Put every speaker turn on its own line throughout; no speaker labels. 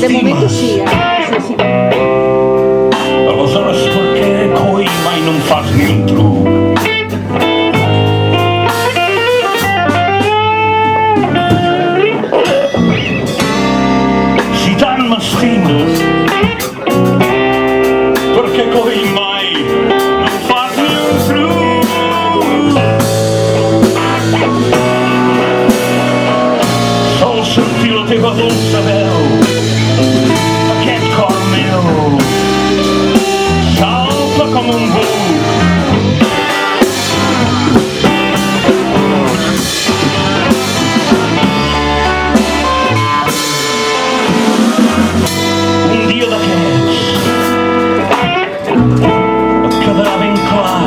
De moment sí, sí.
Aleshores per què coi mai no em fas ni un truc? Si tant m'estimes, per què coi mai no em fas ni un truc? Sol sentir la teva dolça veu, com un buc. Un dia d'aquests et quedarà ben clar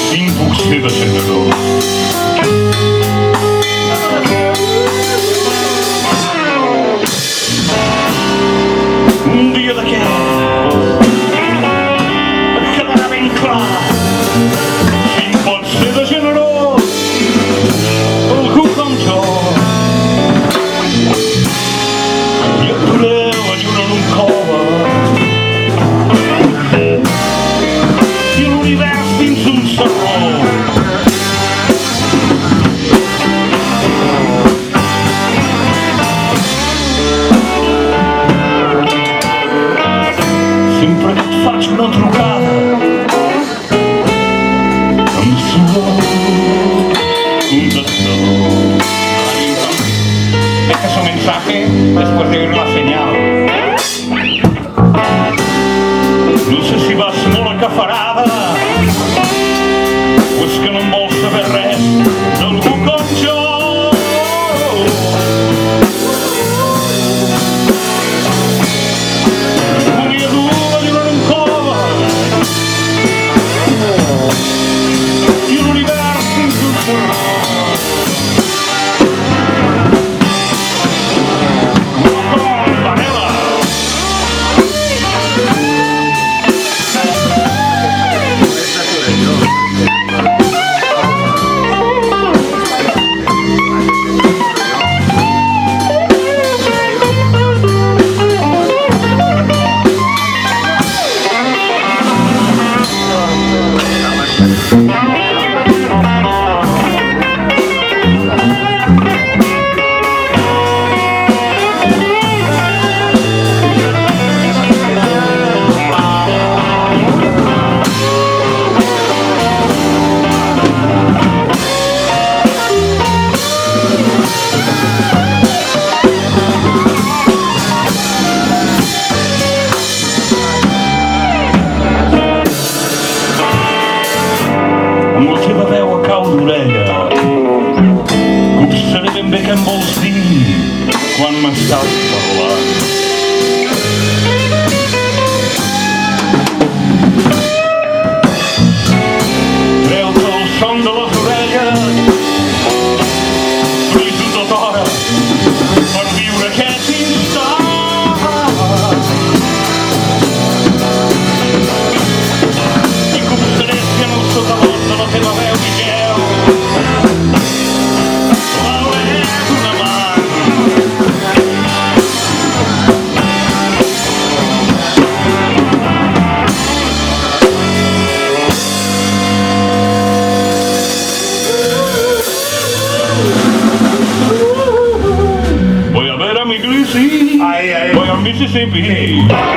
quin puc ser de generós. Un dia d'aquests quin pot ser de generós algú com jo, i et preu a lluna en un cova i l'univers dins un serró. Sempre que et faig una trucada deja su mensaje después de oír la señal. No sé si vas molt acafarada o és que no em vols saber res d'algú com jo. Volia dur a lluna en un cova i l'univers dins un serró. Amb la teva veu a cau d'orella copsaré ben bé què em vols dir quan m'estàs parlant. Treu-te el son de les orelles, friso tota hora per viure aquest instant. I copsaré si en el sotabosc de la teva veu hi geu l'alè d'una mà. Voy a ver a mi Greasy, voy a Mississippi.